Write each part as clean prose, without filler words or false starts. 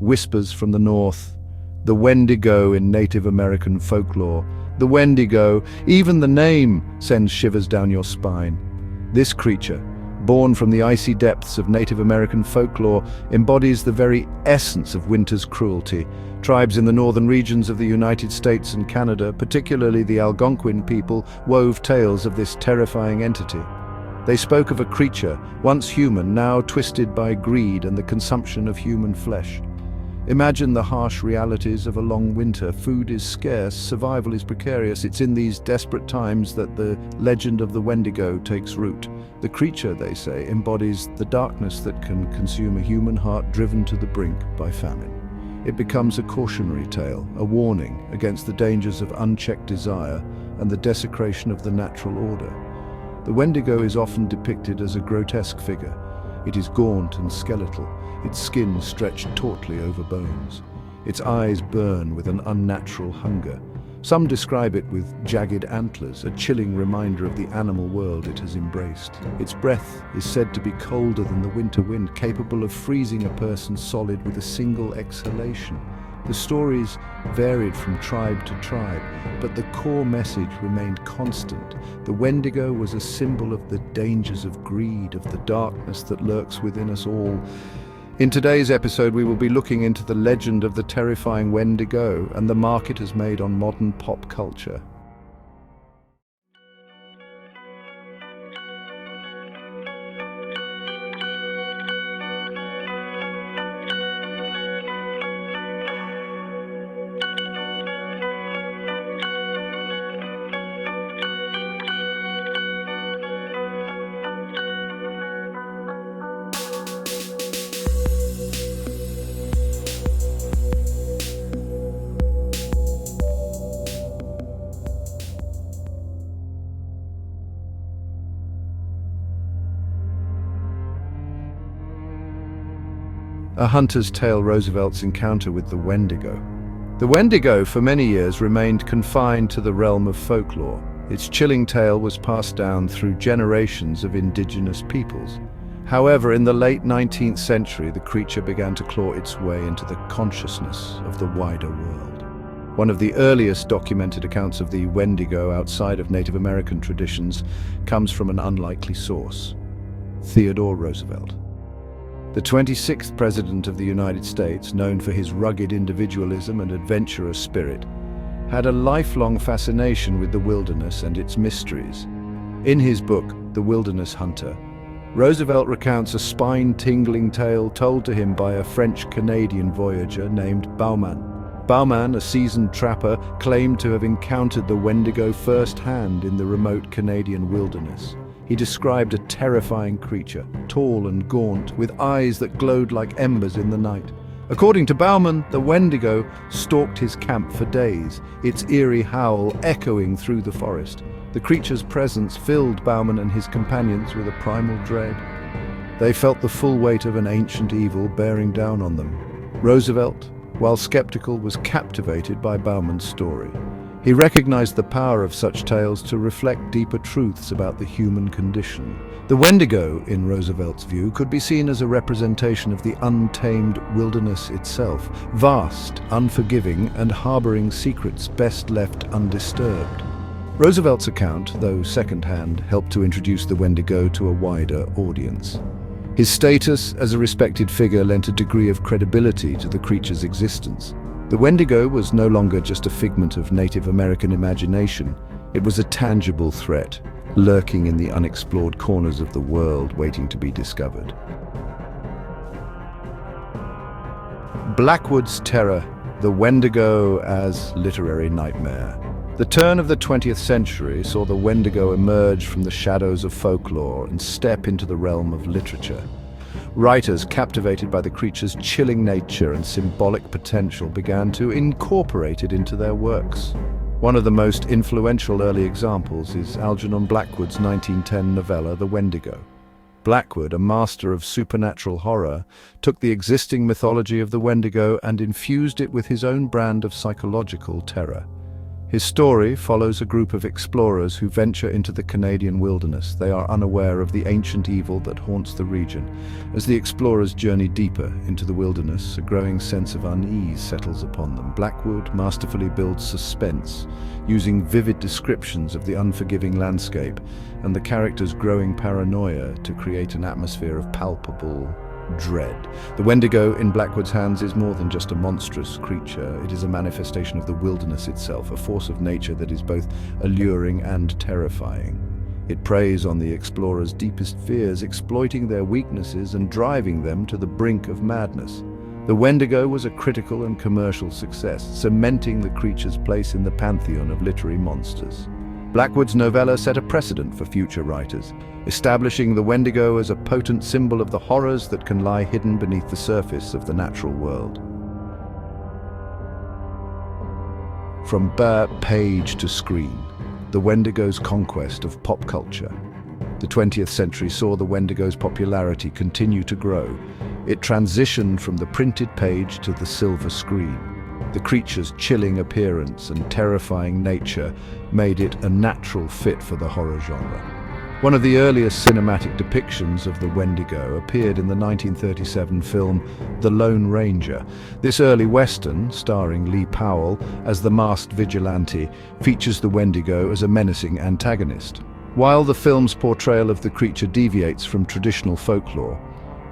whispers from the north. The Wendigo in Native American folklore. The Wendigo, even the name sends shivers down your spine. This creature, born from the icy depths of Native American folklore, embodies the very essence of winter's cruelty. Tribes in the northern regions of the United States and Canada, particularly the Algonquin people, wove tales of this terrifying entity. They spoke of a creature, once human, now twisted by greed and the consumption of human flesh. Imagine the harsh realities of a long winter. Food is scarce, survival is precarious. It's in these desperate times that the legend of the Wendigo takes root. The creature, they say, embodies the darkness that can consume a human heart driven to the brink by famine. It becomes a cautionary tale, a warning against the dangers of unchecked desire and the desecration of the natural order. The Wendigo is often depicted as a grotesque figure. It is gaunt and skeletal, its skin stretched tautly over bones. Its eyes burn with an unnatural hunger. Some describe it with jagged antlers, a chilling reminder of the animal world it has embraced. Its breath is said to be colder than the winter wind, capable of freezing a person solid with a single exhalation. The stories varied from tribe to tribe, but the core message remained constant. The Wendigo was a symbol of the dangers of greed, of the darkness that lurks within us all. In today's episode, we will be looking into the legend of the terrifying Wendigo and the mark it has made on modern pop culture. A Hunter's Tale: Roosevelt's encounter with the Wendigo. The Wendigo for many years remained confined to the realm of folklore. Its chilling tale was passed down through generations of indigenous peoples. However, in the late 19th century, the creature began to claw its way into the consciousness of the wider world. One of the earliest documented accounts of the Wendigo outside of Native American traditions comes from an unlikely source: Theodore Roosevelt. The 26th President of the United States, known for his rugged individualism and adventurous spirit, had a lifelong fascination with the wilderness and its mysteries. In his book, The Wilderness Hunter, Roosevelt recounts a spine-tingling tale told to him by a French-Canadian voyager named Baumann. Baumann, a seasoned trapper, claimed to have encountered the Wendigo firsthand in the remote Canadian wilderness. He described a terrifying creature, tall and gaunt, with eyes that glowed like embers in the night. According to Baumann, the Wendigo stalked his camp for days, its eerie howl echoing through the forest. The creature's presence filled Baumann and his companions with a primal dread. They felt the full weight of an ancient evil bearing down on them. Roosevelt, while skeptical, was captivated by Baumann's story. He recognized the power of such tales to reflect deeper truths about the human condition. The Wendigo, in Roosevelt's view, could be seen as a representation of the untamed wilderness itself, vast, unforgiving, and harboring secrets best left undisturbed. Roosevelt's account, though second-hand, helped to introduce the Wendigo to a wider audience. His status as a respected figure lent a degree of credibility to the creature's existence. The Wendigo was no longer just a figment of Native American imagination. It was a tangible threat, lurking in the unexplored corners of the world, waiting to be discovered. Blackwood's terror, the Wendigo as literary nightmare. The turn of the 20th century saw the Wendigo emerge from the shadows of folklore and step into the realm of literature. Writers, captivated by the creature's chilling nature and symbolic potential, began to incorporate it into their works. One of the most influential early examples is Algernon Blackwood's 1910 novella, The Wendigo. Blackwood, a master of supernatural horror, took the existing mythology of the Wendigo and infused it with his own brand of psychological terror. His story follows a group of explorers who venture into the Canadian wilderness. They are unaware of the ancient evil that haunts the region. As the explorers journey deeper into the wilderness, a growing sense of unease settles upon them. Blackwood masterfully builds suspense, using vivid descriptions of the unforgiving landscape and the characters' growing paranoia to create an atmosphere of palpable dread. The Wendigo in Blackwood's hands is more than just a monstrous creature. It is a manifestation of the wilderness itself, a force of nature that is both alluring and terrifying. It preys on the explorers' deepest fears, exploiting their weaknesses and driving them to the brink of madness. The Wendigo was a critical and commercial success, cementing the creature's place in the pantheon of literary monsters. Blackwood's novella set a precedent for future writers, establishing the Wendigo as a potent symbol of the horrors that can lie hidden beneath the surface of the natural world. From bare page to screen, the Wendigo's conquest of pop culture. The 20th century saw the Wendigo's popularity continue to grow. It transitioned from the printed page to the silver screen. The creature's chilling appearance and terrifying nature made it a natural fit for the horror genre. One of the earliest cinematic depictions of the Wendigo appeared in the 1937 film The Lone Ranger. This early western, starring Lee Powell as the masked vigilante, features the Wendigo as a menacing antagonist. While the film's portrayal of the creature deviates from traditional folklore,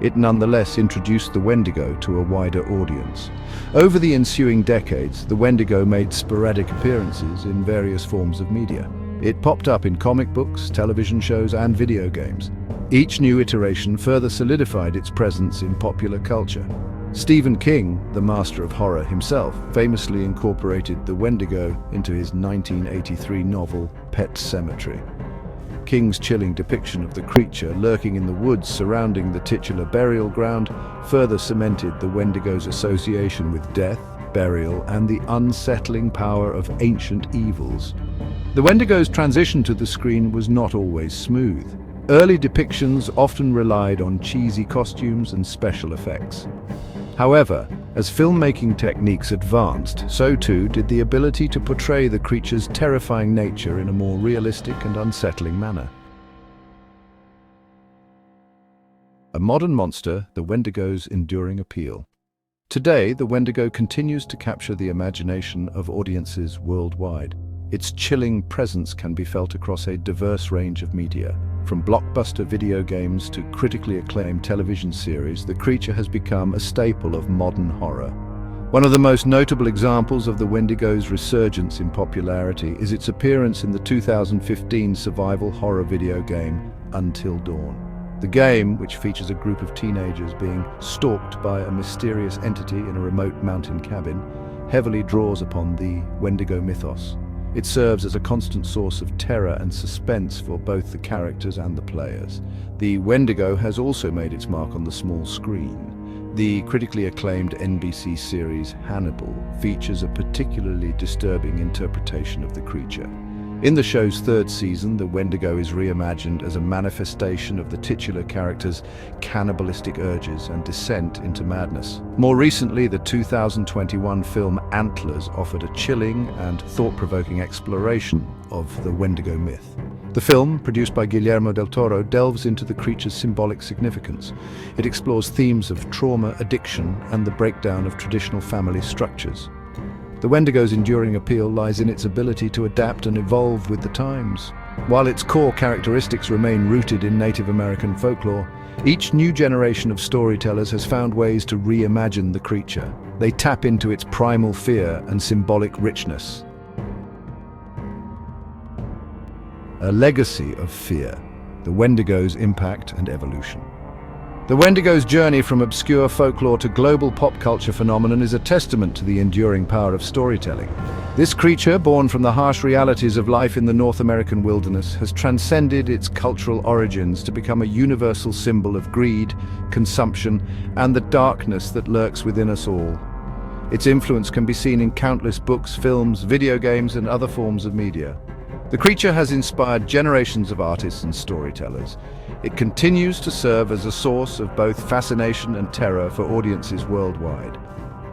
it nonetheless introduced the Wendigo to a wider audience. Over the ensuing decades, the Wendigo made sporadic appearances in various forms of media. It popped up in comic books, television shows, and video games. Each new iteration further solidified its presence in popular culture. Stephen King, the master of horror himself, famously incorporated the Wendigo into his 1983 novel Pet Sematary. King's chilling depiction of the creature lurking in the woods surrounding the titular burial ground further cemented the Wendigo's association with death, burial, and the unsettling power of ancient evils. The Wendigo's transition to the screen was not always smooth. Early depictions often relied on cheesy costumes and special effects. However, as filmmaking techniques advanced, so too did the ability to portray the creature's terrifying nature in a more realistic and unsettling manner. A modern monster, the Wendigo's enduring appeal. Today, the Wendigo continues to capture the imagination of audiences worldwide. Its chilling presence can be felt across a diverse range of media. From blockbuster video games to critically acclaimed television series, the creature has become a staple of modern horror. One of the most notable examples of the Wendigo's resurgence in popularity is its appearance in the 2015 survival horror video game Until Dawn. The game, which features a group of teenagers being stalked by a mysterious entity in a remote mountain cabin, heavily draws upon the Wendigo mythos. It serves as a constant source of terror and suspense for both the characters and the players. The Wendigo has also made its mark on the small screen. The critically acclaimed NBC series Hannibal features a particularly disturbing interpretation of the creature. In the show's third season, the Wendigo is reimagined as a manifestation of the titular character's cannibalistic urges and descent into madness. More recently, the 2021 film Antlers offered a chilling and thought-provoking exploration of the Wendigo myth. The film, produced by Guillermo del Toro, delves into the creature's symbolic significance. It explores themes of trauma, addiction, and the breakdown of traditional family structures. The Wendigo's enduring appeal lies in its ability to adapt and evolve with the times. While its core characteristics remain rooted in Native American folklore, each new generation of storytellers has found ways to reimagine the creature. They tap into its primal fear and symbolic richness. A legacy of fear, the Wendigo's impact and evolution. The Wendigo's journey from obscure folklore to global pop culture phenomenon is a testament to the enduring power of storytelling. This creature, born from the harsh realities of life in the North American wilderness, has transcended its cultural origins to become a universal symbol of greed, consumption, and the darkness that lurks within us all. Its influence can be seen in countless books, films, video games, and other forms of media. The creature has inspired generations of artists and storytellers. It continues to serve as a source of both fascination and terror for audiences worldwide.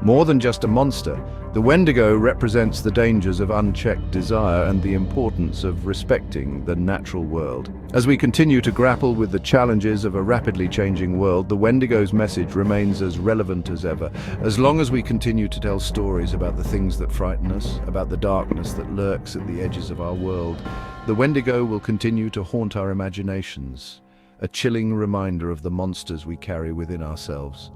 More than just a monster, the Wendigo represents the dangers of unchecked desire and the importance of respecting the natural world. As we continue to grapple with the challenges of a rapidly changing world, the Wendigo's message remains as relevant as ever. As long as we continue to tell stories about the things that frighten us, about the darkness that lurks at the edges of our world, the Wendigo will continue to haunt our imaginations, a chilling reminder of the monsters we carry within ourselves.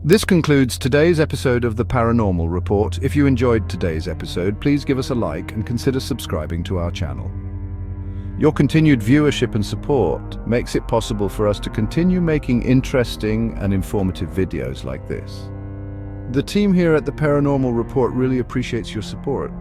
This concludes today's episode of The Paranormal Report. If you enjoyed today's episode, please give us a like and consider subscribing to our channel. Your continued viewership and support makes it possible for us to continue making interesting and informative videos like this. The team here at The Paranormal Report really appreciates your support.